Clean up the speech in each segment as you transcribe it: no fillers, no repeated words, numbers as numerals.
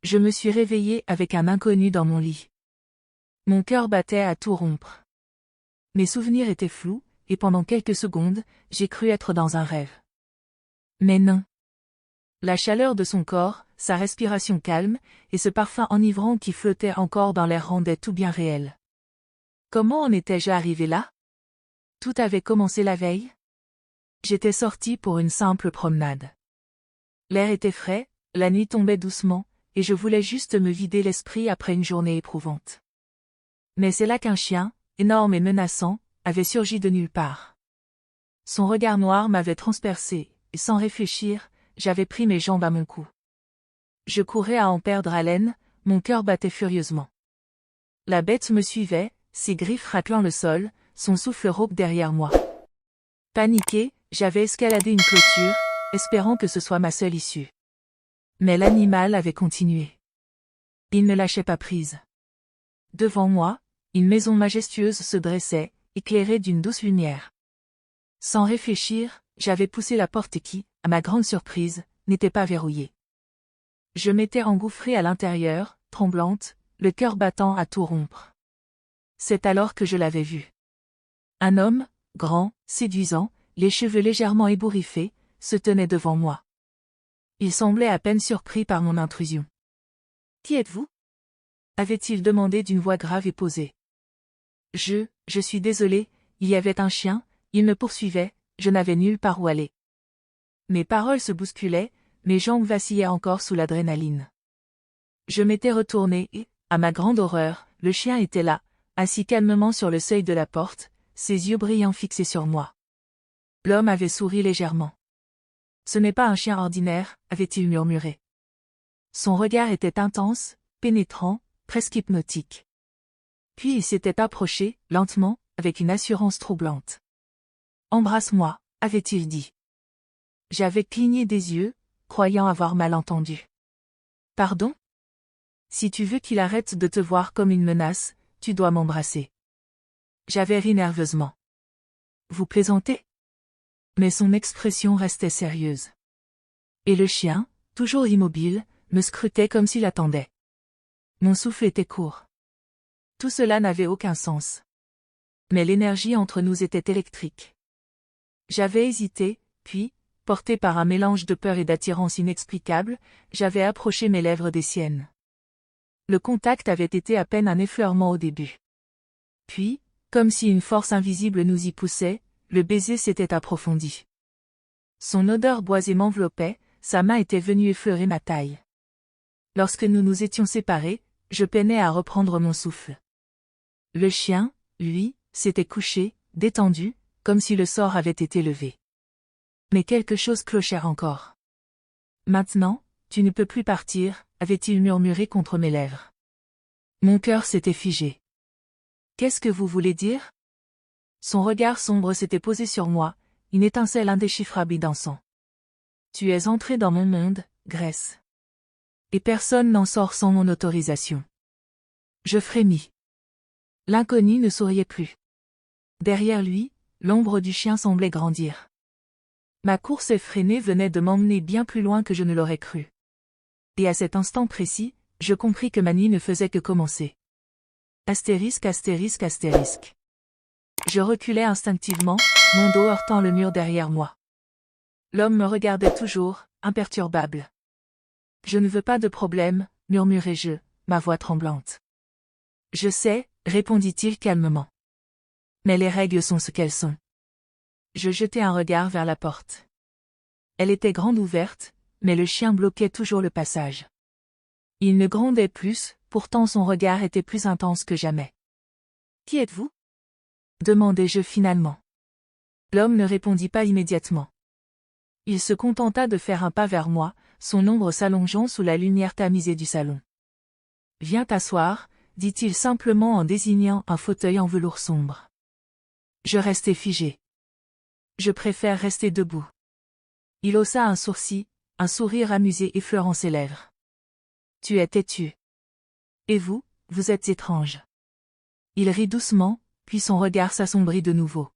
Je me suis réveillée avec un inconnu dans mon lit. Mon cœur battait à tout rompre. Mes souvenirs étaient flous, et pendant quelques secondes, j'ai cru être dans un rêve. Mais non. La chaleur de son corps, sa respiration calme, et ce parfum enivrant qui flottait encore dans l'air rendaient tout bien réel. Comment en étais-je arrivé là? Tout avait commencé la veille? J'étais sortie pour une simple promenade. L'air était frais, la nuit tombait doucement, et je voulais juste me vider l'esprit après une journée éprouvante. Mais c'est là qu'un chien, énorme et menaçant, avait surgi de nulle part. Son regard noir m'avait transpercé, et sans réfléchir, j'avais pris mes jambes à mon cou. Je courais à en perdre haleine, mon cœur battait furieusement. La bête me suivait, ses griffes raclant le sol, son souffle rauque derrière moi. Paniqué, j'avais escaladé une clôture, espérant que ce soit ma seule issue. Mais l'animal avait continué. Il ne lâchait pas prise. Devant moi, une maison majestueuse se dressait, éclairée d'une douce lumière. Sans réfléchir, j'avais poussé la porte qui, à ma grande surprise, n'était pas verrouillée. Je m'étais engouffrée à l'intérieur, tremblante, le cœur battant à tout rompre. C'est alors que je l'avais vu. Un homme, grand, séduisant, les cheveux légèrement ébouriffés, se tenait devant moi. Il semblait à peine surpris par mon intrusion. « Qui êtes-vous » avait-il demandé d'une voix grave et posée. « Je suis désolé, il y avait un chien, il me poursuivait, je n'avais nulle part où aller. » Mes paroles se bousculaient, mes jambes vacillaient encore sous l'adrénaline. Je m'étais retournée et, à ma grande horreur, le chien était là, assis calmement sur le seuil de la porte, ses yeux brillants fixés sur moi. L'homme avait souri légèrement. « Ce n'est pas un chien ordinaire, » avait-il murmuré. Son regard était intense, pénétrant, presque hypnotique. Puis il s'était approché, lentement, avec une assurance troublante. « Embrasse-moi » avait-il dit. J'avais cligné des yeux, croyant avoir mal entendu. « Pardon ? Si tu veux qu'il arrête de te voir comme une menace, tu dois m'embrasser. » J'avais ri nerveusement. « Vous plaisantez ? » Mais son expression restait sérieuse. Et le chien, toujours immobile, me scrutait comme s'il attendait. Mon souffle était court. Tout cela n'avait aucun sens. Mais l'énergie entre nous était électrique. J'avais hésité, puis, porté par un mélange de peur et d'attirance inexplicable, j'avais approché mes lèvres des siennes. Le contact avait été à peine un effleurement au début. Puis, comme si une force invisible nous y poussait, le baiser s'était approfondi. Son odeur boisée m'enveloppait, sa main était venue effleurer ma taille. Lorsque nous nous étions séparés, je peinais à reprendre mon souffle. Le chien, lui, s'était couché, détendu, comme si le sort avait été levé. Mais quelque chose clochait encore. « Maintenant, tu ne peux plus partir » avait-il murmuré contre mes lèvres. Mon cœur s'était figé. « Qu'est-ce que vous voulez dire ?» Son regard sombre s'était posé sur moi, une étincelle indéchiffrable y dansant. « Tu es entré dans mon monde, Grèce. Et personne n'en sort sans mon autorisation. » Je frémis. L'inconnu ne souriait plus. Derrière lui, l'ombre du chien semblait grandir. Ma course effrénée venait de m'emmener bien plus loin que je ne l'aurais cru. Et à cet instant précis, je compris que ma nuit ne faisait que commencer. Astérisque, astérisque, astérisque. Je reculai instinctivement, mon dos heurtant le mur derrière moi. L'homme me regardait toujours, imperturbable. « Je ne veux pas de problème, » murmurai-je, ma voix tremblante. « Je sais, » répondit-il calmement. « Mais les règles sont ce qu'elles sont. » Je jetai un regard vers la porte. Elle était grande ouverte, mais le chien bloquait toujours le passage. Il ne grondait plus, pourtant son regard était plus intense que jamais. « Qui êtes-vous » demandai-je finalement. L'homme ne répondit pas immédiatement. Il se contenta de faire un pas vers moi, son ombre s'allongeant sous la lumière tamisée du salon. « Viens t'asseoir » dit-il simplement en désignant un fauteuil en velours sombre. Je restai figé. « Je préfère rester debout. » Il haussa un sourcil, un sourire amusé effleurant ses lèvres. « Tu es têtu. Et vous, vous êtes étrange. » Il rit doucement, puis son regard s'assombrit de nouveau.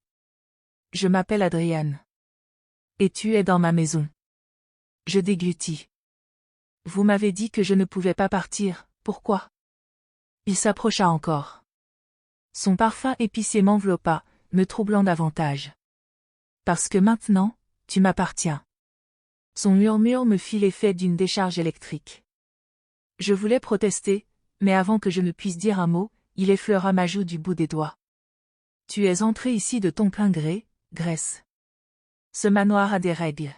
« Je m'appelle Adrian. Et tu es dans ma maison. » Je déglutis. Vous m'avez dit que je ne pouvais pas partir, pourquoi? Il s'approcha encore. Son parfum épicé m'enveloppa, me troublant davantage. Parce que maintenant, tu m'appartiens. Son murmure me fit l'effet d'une décharge électrique. Je voulais protester, mais avant que je ne puisse dire un mot, il effleura ma joue du bout des doigts. Tu es entré ici de ton plein gré, Grace. Ce manoir a des règles.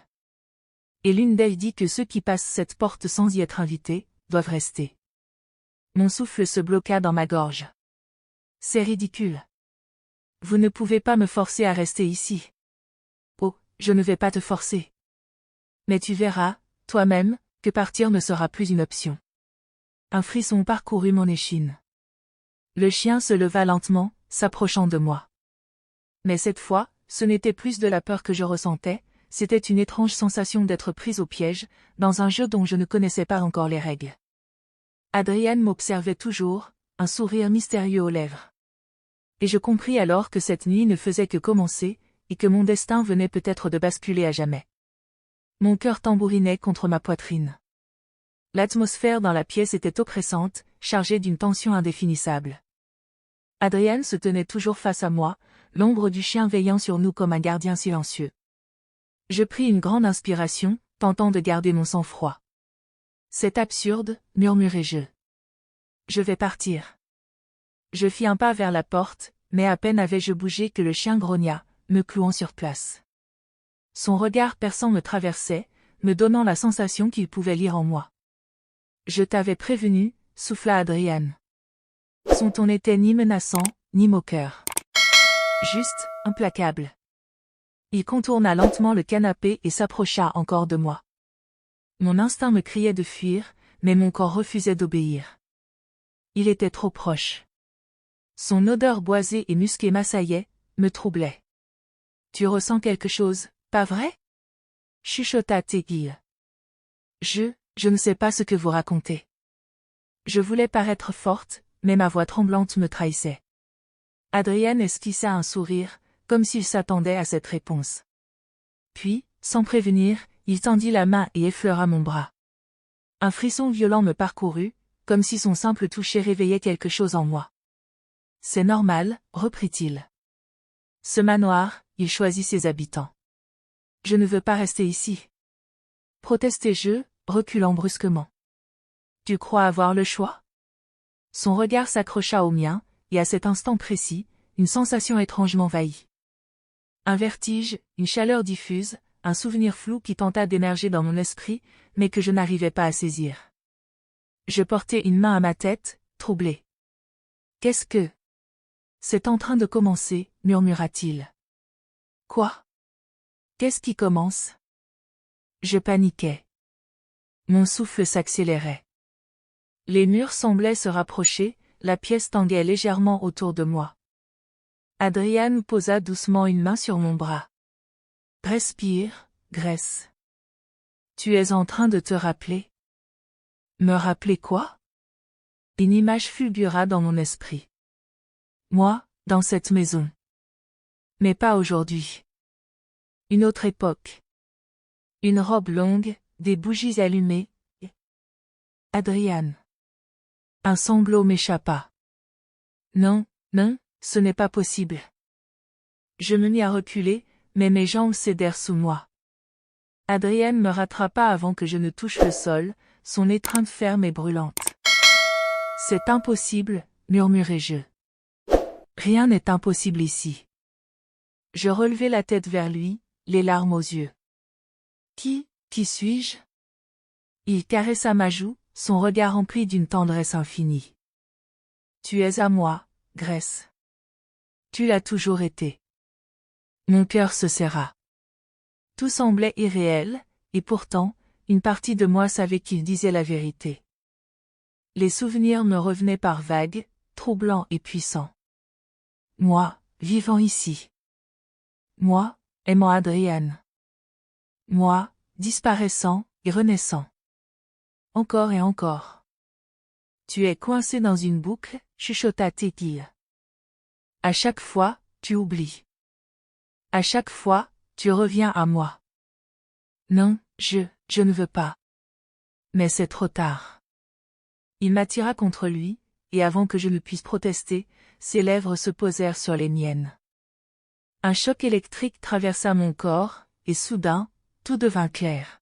Et l'une d'elles dit que ceux qui passent cette porte sans y être invités, doivent rester. Mon souffle se bloqua dans ma gorge. C'est ridicule. Vous ne pouvez pas me forcer à rester ici. Oh, je ne vais pas te forcer. Mais tu verras, toi-même, que partir ne sera plus une option. Un frisson parcourut mon échine. Le chien se leva lentement, s'approchant de moi. Mais cette fois, ce n'était plus de la peur que je ressentais, c'était une étrange sensation d'être prise au piège, dans un jeu dont je ne connaissais pas encore les règles. Adrienne m'observait toujours, un sourire mystérieux aux lèvres. Et je compris alors que cette nuit ne faisait que commencer, et que mon destin venait peut-être de basculer à jamais. Mon cœur tambourinait contre ma poitrine. L'atmosphère dans la pièce était oppressante, chargée d'une tension indéfinissable. Adrienne se tenait toujours face à moi, l'ombre du chien veillant sur nous comme un gardien silencieux. Je pris une grande inspiration, tentant de garder mon sang-froid. C'est absurde, murmurai-je. Je vais partir. Je fis un pas vers la porte, mais à peine avais-je bougé que le chien grogna, me clouant sur place. Son regard perçant me traversait, me donnant la sensation qu'il pouvait lire en moi. Je t'avais prévenu, souffla Adrienne. Son ton n'était ni menaçant, ni moqueur. Juste, implacable. Il contourna lentement le canapé et s'approcha encore de moi. Mon instinct me criait de fuir, mais mon corps refusait d'obéir. Il était trop proche. Son odeur boisée et musquée m'assaillait, me troublait. Tu ressens quelque chose, pas vrai? Chuchota Teguil. Je ne sais pas ce que vous racontez. Je voulais paraître forte, mais ma voix tremblante me trahissait. Adrienne esquissa un sourire, comme s'il s'attendait à cette réponse. Puis, sans prévenir, il tendit la main et effleura mon bras. Un frisson violent me parcourut, comme si son simple toucher réveillait quelque chose en moi. C'est normal, reprit-il. Ce manoir, il choisit ses habitants. Je ne veux pas rester ici. Protestai-je, reculant brusquement. Tu crois avoir le choix? Son regard s'accrocha au mien, et à cet instant précis, une sensation étrange m'envahit. Un vertige, une chaleur diffuse, un souvenir flou qui tenta d'émerger dans mon esprit, mais que je n'arrivais pas à saisir. Je portai une main à ma tête, troublée. Qu'est-ce que... C'est en train de commencer, murmura-t-il. Quoi? Qu'est-ce qui commence? Je paniquais. Mon souffle s'accélérait. Les murs semblaient se rapprocher, la pièce tanguait légèrement autour de moi. Adrienne posa doucement une main sur mon bras. Respire, Grace. Tu es en train de te rappeler? Me rappeler quoi? Une image fulgura dans mon esprit. Moi, dans cette maison. Mais pas aujourd'hui. Une autre époque. Une robe longue, des bougies allumées. Adrienne. Un sanglot m'échappa. Non, non, ce n'est pas possible. Je me mis à reculer, mais mes jambes cédèrent sous moi. Adrienne me rattrapa avant que je ne touche le sol, son étreinte ferme et brûlante. C'est impossible, murmurai-je. Rien n'est impossible ici. Je relevai la tête vers lui, les larmes aux yeux. Qui suis-je? Il caressa ma joue, son regard empli d'une tendresse infinie. Tu es à moi, Grace. Tu l'as toujours été. Mon cœur se serra. Tout semblait irréel, et pourtant, une partie de moi savait qu'il disait la vérité. Les souvenirs me revenaient par vagues, troublants et puissants. Moi, vivant ici. Moi, aimant Adrienne. Moi, disparaissant et renaissant. Encore et encore. Tu es coincé dans une boucle, chuchota Teguil. À chaque fois, tu oublies. À chaque fois, tu reviens à moi. Non, je ne veux pas. Mais c'est trop tard. Il m'attira contre lui, et avant que je ne puisse protester, ses lèvres se posèrent sur les miennes. Un choc électrique traversa mon corps, et soudain, tout devint clair.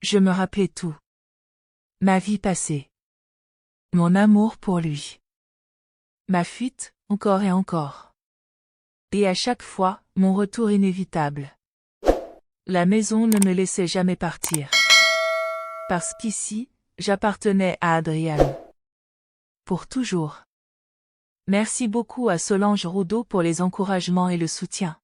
Je me rappelai tout. Ma vie passée. Mon amour pour lui. Ma fuite, encore et encore. Et à chaque fois, mon retour inévitable. La maison ne me laissait jamais partir. Parce qu'ici, j'appartenais à Adrian. Pour toujours. Merci beaucoup à Solange Roudot pour les encouragements et le soutien.